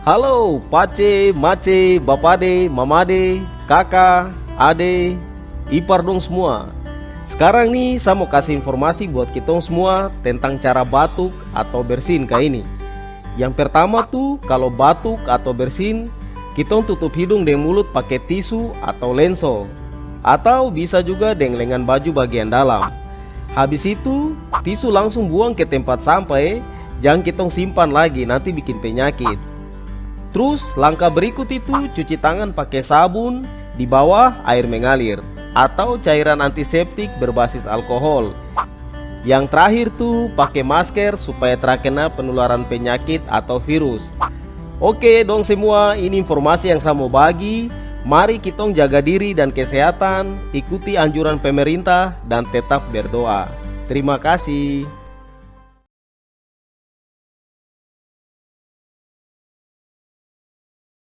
Halo, pace, mace, bapade, mamade, kakak, ade, ipar dong semua. Sekarang nih saya mau kasih informasi buat kitong semua tentang cara batuk atau bersin kayak ini. Yang pertama tuh, kalau batuk atau bersin, kitong tutup hidung dan mulut pakai tisu atau lenso, atau bisa juga dengan lengan baju bagian dalam. Habis itu, tisu langsung buang ke tempat sampah, jangan kitong simpan lagi, nanti bikin penyakit. Terus langkah berikut itu cuci tangan pakai sabun, di bawah air mengalir atau cairan antiseptik berbasis alkohol. Yang terakhir tuh pakai masker supaya terkena penularan penyakit atau virus. Oke dong semua, ini informasi yang saya mau bagi. Mari kita jaga diri dan kesehatan, ikuti anjuran pemerintah dan tetap berdoa. Terima kasih.